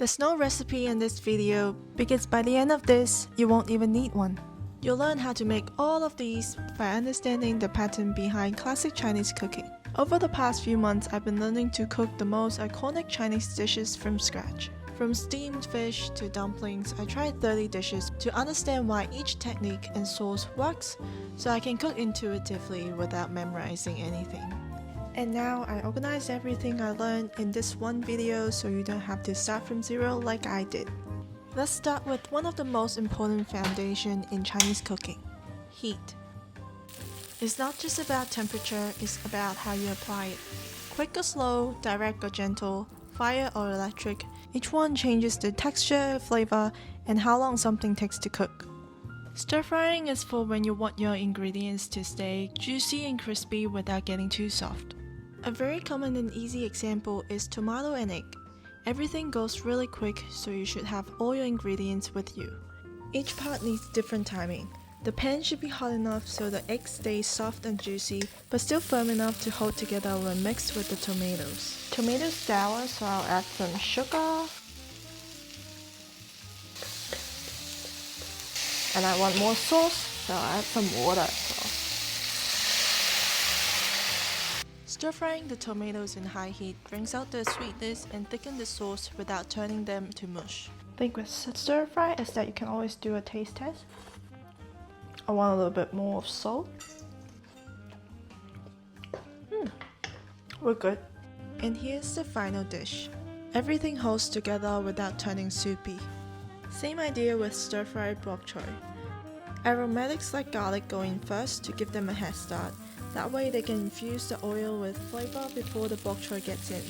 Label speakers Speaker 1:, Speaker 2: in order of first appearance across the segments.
Speaker 1: There's no recipe in this video because by the end of this, you won't even need one. You'll learn how to make all of these by understanding the pattern behind classic Chinese cooking. Over the past few months, I've been learning to cook the most iconic Chinese dishes from scratch. From steamed fish to dumplings, I tried 30 dishes to understand why each technique and sauce works so I can cook intuitively without memorizing anything. And now I organize everything I learned in this one video so you don't have to start from zero like I did. Let's start with one of the most important foundations in Chinese cooking: heat. It's not just about temperature, it's about how you apply it. Quick or slow, direct or gentle, fire or electric, each one changes the texture, flavor, and how long something takes to cook. Stir frying is for when you want your ingredients to stay juicy and crispy without getting too soft. A very common and easy example is tomato and egg. Everything goes really quick, so you should have all your ingredients with you. Each part needs different timing. The pan should be hot enough so the egg stays soft and juicy, but still firm enough to hold together when mixed with the tomatoes. Tomatoes sour, so I'll add some sugar. And I want more sauce, so I'll add some water as well. Stir-frying the tomatoes in high heat brings out the sweetness and thicken the sauce without turning them to mush. The thing with stir-fry is that you can always do a taste test. I want a little bit more of salt. We're good. And here's the final dish. Everything holds together without turning soupy. Same idea with stir-fried bok choy. Aromatics like garlic go in first to give them a head start. That way they can infuse the oil with flavor before the bok choy gets in.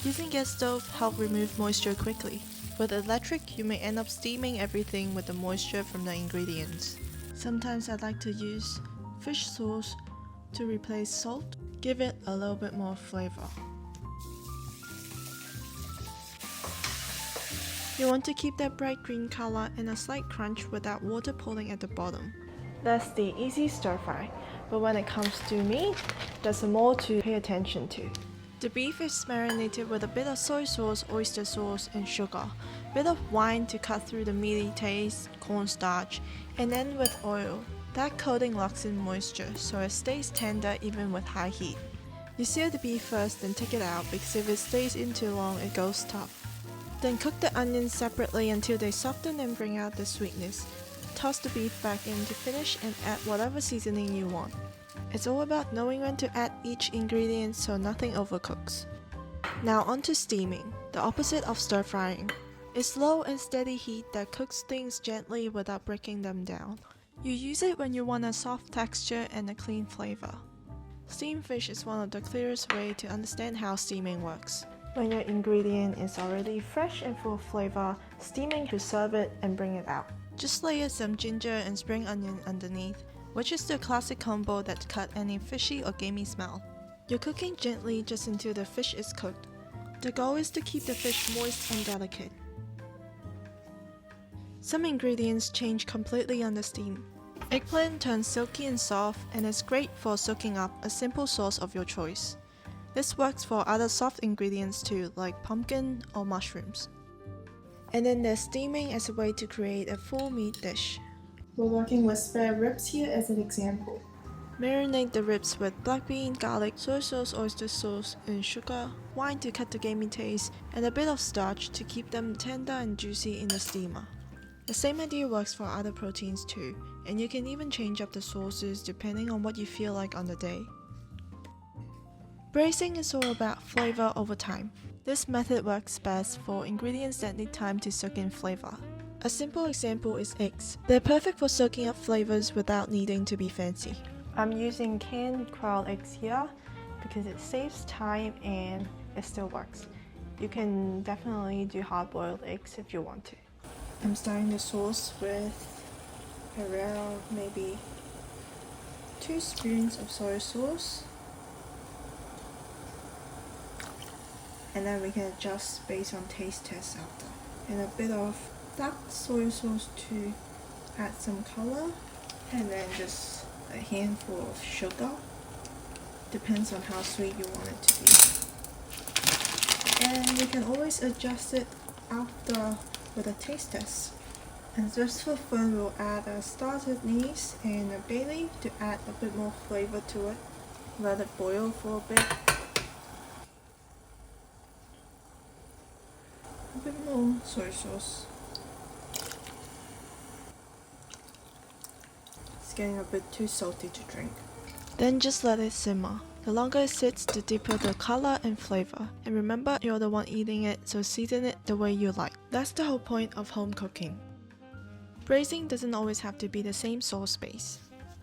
Speaker 1: Using gas stove helps remove moisture quickly. With electric, you may end up steaming everything with the moisture from the ingredients. Sometimes I like to use fish sauce to replace salt, give it a little bit more flavor. You want to keep that bright green color and a slight crunch without water pooling at the bottom. That's the easy stir fry, but when it comes to meat, there's more to pay attention to. The beef is marinated with a bit of soy sauce, oyster sauce, and sugar, a bit of wine to cut through the meaty taste, cornstarch, and then with oil. That coating locks in moisture, so it stays tender even with high heat. You sear the beef first, then take it out because if it stays in too long, it goes tough. Then cook the onions separately until they soften and bring out the sweetness. Toss the beef back in to finish and add whatever seasoning you want. It's all about knowing when to add each ingredient so nothing overcooks. Now onto steaming, the opposite of stir frying. It's low and steady heat that cooks things gently without breaking them down. You use it when you want a soft texture and a clean flavor. Steamed fish is one of the clearest ways to understand how steaming works. When your ingredient is already fresh and full of flavor, steaming to serve it and bring it out. Just layer some ginger and spring onion underneath, which is the classic combo that cuts any fishy or gamey smell. You're cooking gently just until the fish is cooked. The goal is to keep the fish moist and delicate. Some ingredients change completely under steam. Eggplant turns silky and soft and is great for soaking up a simple sauce of your choice. This works for other soft ingredients too, like pumpkin or mushrooms. And then there's steaming as a way to create a full meat dish. We're working with spare ribs here as an example. Marinate the ribs with black bean, garlic, soy sauce, oyster sauce, and sugar, wine to cut the gamey taste, and a bit of starch to keep them tender and juicy in the steamer. The same idea works for other proteins too, and you can even change up the sauces depending on what you feel like on the day. Braising is all about flavor over time. This method works best for ingredients that need time to soak in flavor. A simple example is eggs. They're perfect for soaking up flavors without needing to be fancy. I'm using canned quail eggs here because it saves time and it still works. You can definitely do hard-boiled eggs if you want to. I'm starting the sauce with around maybe 2 spoons of soy sauce. And then we can adjust based on taste test after. And a bit of dark soy sauce to add some color. And then just a handful of sugar. Depends on how sweet you want it to be. And you can always adjust it after with a taste test. And just for fun, we'll add a started anise and a bay leaf to add a bit more flavor to it. Let it boil for a bit. A bit more soy sauce. It's getting a bit too salty to drink. Then just let it simmer. The longer it sits, the deeper the color and flavor. And remember, you're the one eating it, so season it the way you like. That's the whole point of home cooking. Braising doesn't always have to be the same sauce base.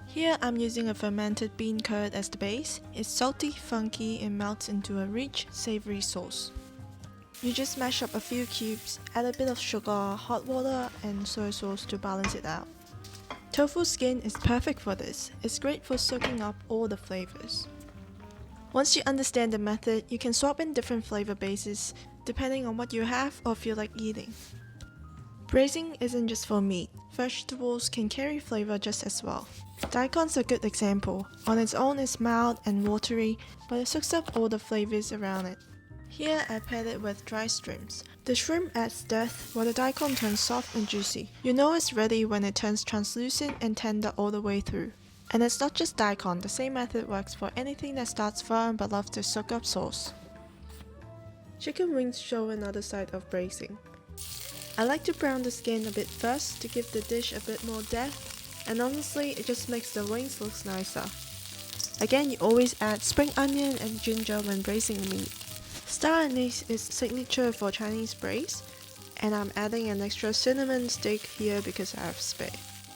Speaker 1: Here I'm using a fermented bean curd as the base. It's salty, funky, and melts into a rich, savory sauce. You just mash up a few cubes, add a bit of sugar, hot water, and soy sauce to balance it out. Tofu skin is perfect for this. It's great for soaking up all the flavors. Once you understand the method, you can swap in different flavor bases depending on what you have or feel like eating. Braising isn't just for meat. Vegetables can carry flavor just as well. Daikon's a good example. On its own it's mild and watery, but it soaks up all the flavors around it. Here I paired it with dry shrimps. The shrimp adds depth while the daikon turns soft and juicy. You know it's ready when it turns translucent and tender all the way through. And it's not just daikon, the same method works for anything that starts firm but loves to soak up sauce. Chicken wings show another side of braising. I like to brown the skin a bit first to give the dish a bit more depth, and honestly it just makes the wings look nicer. Again, you always add spring onion and ginger when braising the meat. Star anise is signature for Chinese braise, and I'm adding an extra cinnamon stick here because I have spare.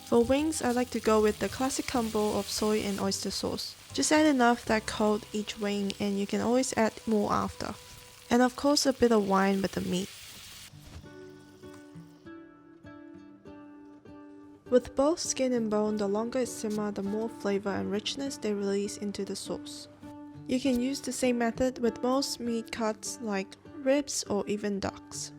Speaker 1: For wings, I like to go with the classic combo of soy and oyster sauce. Just add enough that coat each wing and you can always add more after. And of course a bit of wine with the meat. With both skin and bone, the longer it simmers, the more flavor and richness they release into the sauce. You can use the same method with most meat cuts like ribs or even ducks.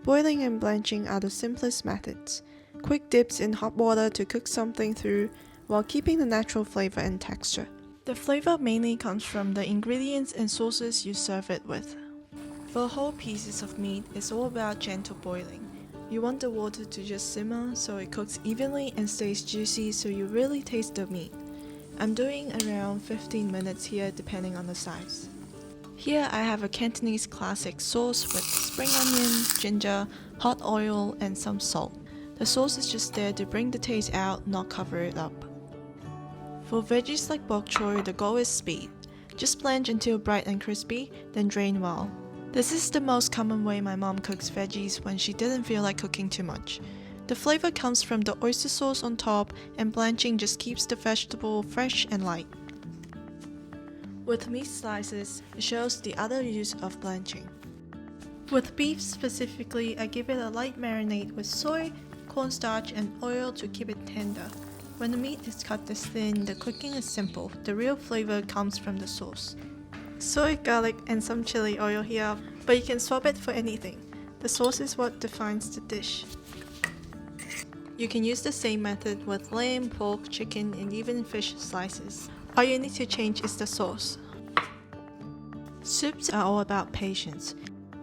Speaker 1: Boiling and blanching are the simplest methods. Quick dips in hot water to cook something through while keeping the natural flavor and texture. The flavor mainly comes from the ingredients and sauces you serve it with. For whole pieces of meat, it's all about gentle boiling. You want the water to just simmer so it cooks evenly and stays juicy so you really taste the meat. I'm doing around 15 minutes here depending on the size. Here I have a Cantonese classic sauce with spring onion, ginger, hot oil and some salt. The sauce is just there to bring the taste out, not cover it up. For veggies like bok choy, the goal is speed. Just blanch until bright and crispy, then drain well. This is the most common way my mom cooks veggies when she didn't feel like cooking too much. The flavor comes from the oyster sauce on top, and blanching just keeps the vegetable fresh and light. With meat slices, it shows the other use of blanching. With beef specifically, I give it a light marinade with soy, cornstarch and oil to keep it tender. When the meat is cut this thin, the cooking is simple. The real flavor comes from the sauce. Soy, garlic and some chili oil here, but you can swap it for anything. The sauce is what defines the dish. You can use the same method with lamb, pork, chicken and even fish slices. All you need to change is the sauce. Soups are all about patience.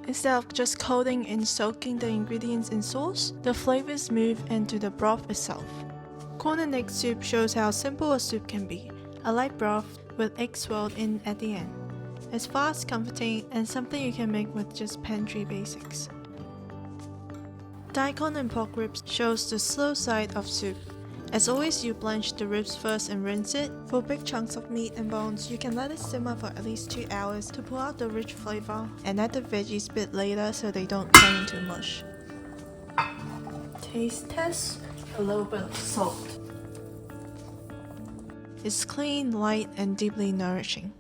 Speaker 1: Instead of just coating and soaking the ingredients in sauce, the flavors move into the broth itself. Corn and egg soup shows how simple a soup can be. A light broth with egg swirled in at the end. It's fast, comforting, and something you can make with just pantry basics. Daikon and pork ribs shows the slow side of soup. As always, you blanch the ribs first and rinse it. For big chunks of meat and bones, you can let it simmer for at least 2 hours to pull out the rich flavor and add the veggies a bit later so they don't turn into mush. Taste test, a little bit of salt. It's clean, light, and deeply nourishing.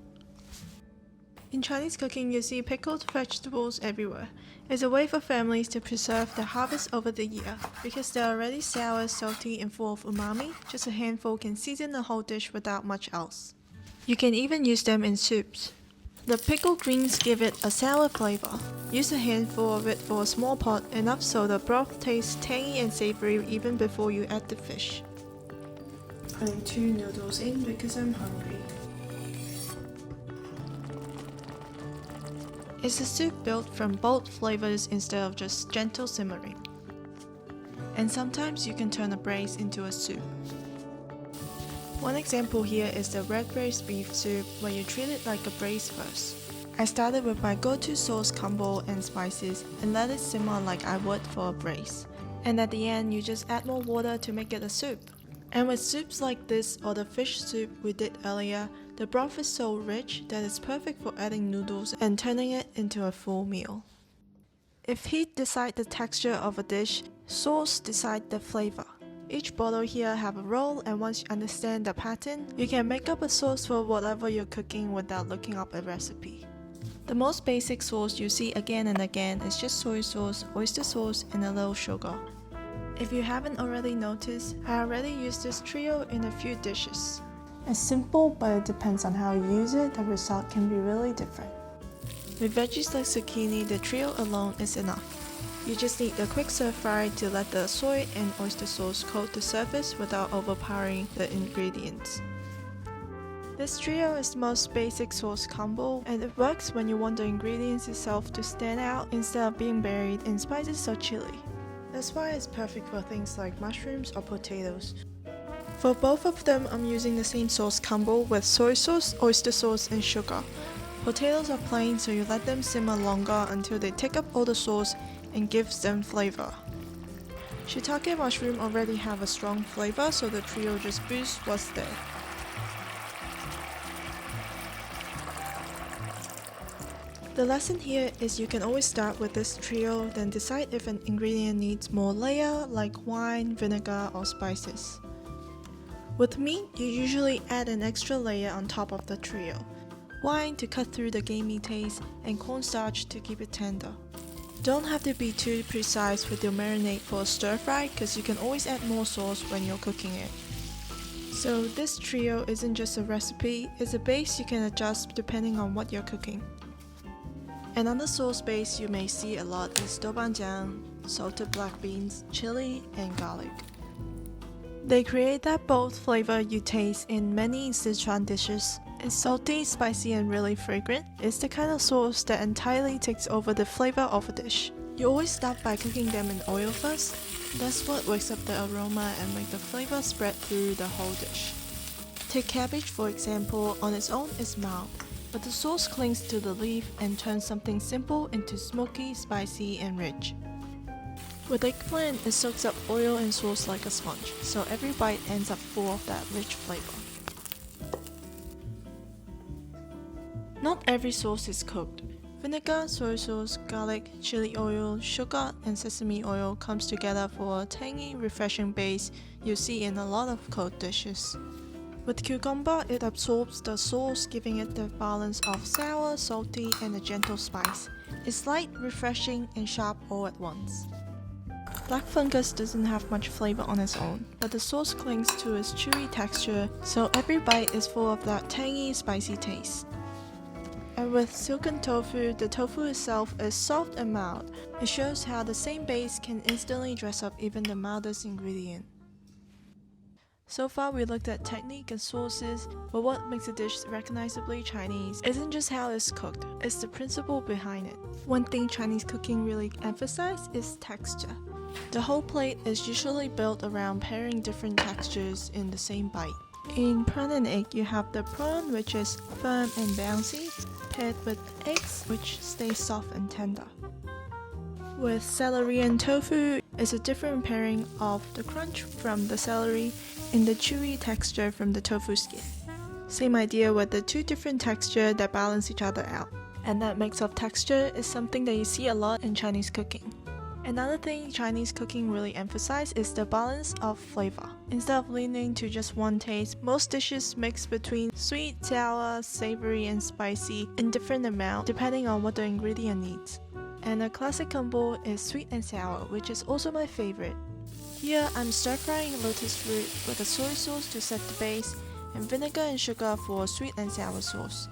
Speaker 1: In Chinese cooking, you see pickled vegetables everywhere. It's a way for families to preserve the harvest over the year. Because they're already sour, salty, and full of umami, just a handful can season the whole dish without much else. You can even use them in soups. The pickled greens give it a sour flavor. Use a handful of it for a small pot, enough so the broth tastes tangy and savory even before you add the fish. Putting 2 noodles in because I'm hungry. It's a soup built from bold flavors instead of just gentle simmering. And sometimes you can turn a braise into a soup. One example here is the red-braised beef soup where you treat it like a braise first. I started with my go-to sauce combo and spices and let it simmer like I would for a braise. And at the end you just add more water to make it a soup. And with soups like this or the fish soup we did earlier, the broth is so rich that it's perfect for adding noodles and turning it into a full meal. If heat decides the texture of a dish, sauce decides the flavor. Each bottle here have a role, and once you understand the pattern, you can make up a sauce for whatever you're cooking without looking up a recipe. The most basic sauce you see again and again is just soy sauce, oyster sauce, and a little sugar. If you haven't already noticed, I already used this trio in a few dishes. It's simple, but it depends on how you use it, the result can be really different. With veggies like zucchini, the trio alone is enough. You just need a quick stir fry to let the soy and oyster sauce coat the surface without overpowering the ingredients. This trio is the most basic sauce combo, and it works when you want the ingredients itself to stand out instead of being buried in spices or chili. That's why it's perfect for things like mushrooms or potatoes. For both of them, I'm using the same sauce combo with soy sauce, oyster sauce, and sugar. Potatoes are plain, so you let them simmer longer until they take up all the sauce and gives them flavor. Shiitake mushroom already have a strong flavor, so the trio just boosts what's there. The lesson here is you can always start with this trio, then decide if an ingredient needs more layer like wine, vinegar, or spices. With meat, you usually add an extra layer on top of the trio. Wine to cut through the gamey taste, and cornstarch to keep it tender. Don't have to be too precise with your marinade for a stir fry, because you can always add more sauce when you're cooking it. So this trio isn't just a recipe, it's a base you can adjust depending on what you're cooking. Another sauce base you may see a lot is doubanjiang, salted black beans, chili, and garlic. They create that bold flavor you taste in many Sichuan dishes. It's salty, spicy, and really fragrant. It's the kind of sauce that entirely takes over the flavor of a dish. You always start by cooking them in oil first. That's what wakes up the aroma and makes the flavor spread through the whole dish. Take cabbage for example, on its own it's mild, but the sauce clings to the leaf and turns something simple into smoky, spicy, and rich. With eggplant, it soaks up oil and sauce like a sponge, so every bite ends up full of that rich flavor. Not every sauce is cooked. Vinegar, soy sauce, garlic, chili oil, sugar, and sesame oil comes together for a tangy, refreshing base you see in a lot of cold dishes. With cucumber, it absorbs the sauce, giving it the balance of sour, salty, and a gentle spice. It's light, refreshing, and sharp all at once. Black fungus doesn't have much flavor on its own, but the sauce clings to its chewy texture, so every bite is full of that tangy, spicy taste. And with silken tofu, the tofu itself is soft and mild. It shows how the same base can instantly dress up even the mildest ingredient. So far we looked at technique and sauces, but what makes a dish recognizably Chinese isn't just how it's cooked, it's the principle behind it. One thing Chinese cooking really emphasizes is texture. The whole plate is usually built around pairing different textures in the same bite. In prawn and egg, you have the prawn, which is firm and bouncy, paired with eggs, which stay soft and tender. With celery and tofu, it's a different pairing of the crunch from the celery and the chewy texture from the tofu skin. Same idea with the two different textures that balance each other out. And that mix of texture is something that you see a lot in Chinese cooking. Another thing Chinese cooking really emphasizes is the balance of flavor. Instead of leaning to just one taste, most dishes mix between sweet, sour, savory, and spicy in different amounts depending on what the ingredient needs. And a classic combo is sweet and sour, which is also my favorite. Here I'm stir-frying lotus root with a soy sauce to set the base and vinegar and sugar for sweet and sour sauce.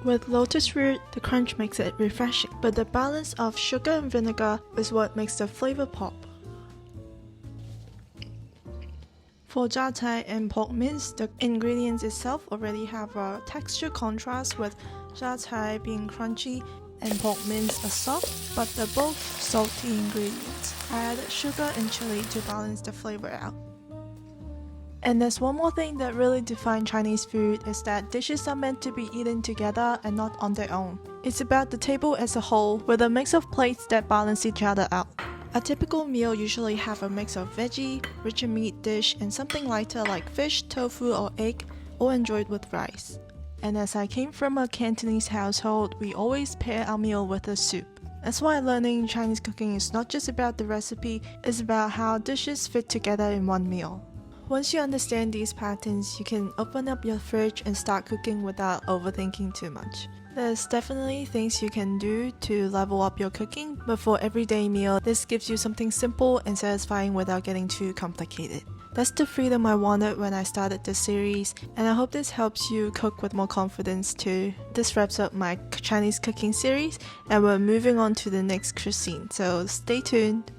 Speaker 1: With lotus root, the crunch makes it refreshing, but the balance of sugar and vinegar is what makes the flavor pop. For Zha Cai and pork mince, the ingredients itself already have a texture contrast with Zha Cai being crunchy and pork mince are soft, but they're both salty ingredients. I added sugar and chili to balance the flavor out. And there's one more thing that really defines Chinese food is that dishes are meant to be eaten together and not on their own. It's about the table as a whole with a mix of plates that balance each other out. A typical meal usually have a mix of veggie, richer meat dish and something lighter like fish, tofu or egg, all enjoyed with rice. And as I came from a Cantonese household, we always pair our meal with a soup. That's why learning Chinese cooking is not just about the recipe, it's about how dishes fit together in one meal. Once you understand these patterns, you can open up your fridge and start cooking without overthinking too much. There's definitely things you can do to level up your cooking, but for everyday meal, this gives you something simple and satisfying without getting too complicated. That's the freedom I wanted when I started this series, and I hope this helps you cook with more confidence too. This wraps up my Chinese cooking series, and we're moving on to the next cuisine, so stay tuned.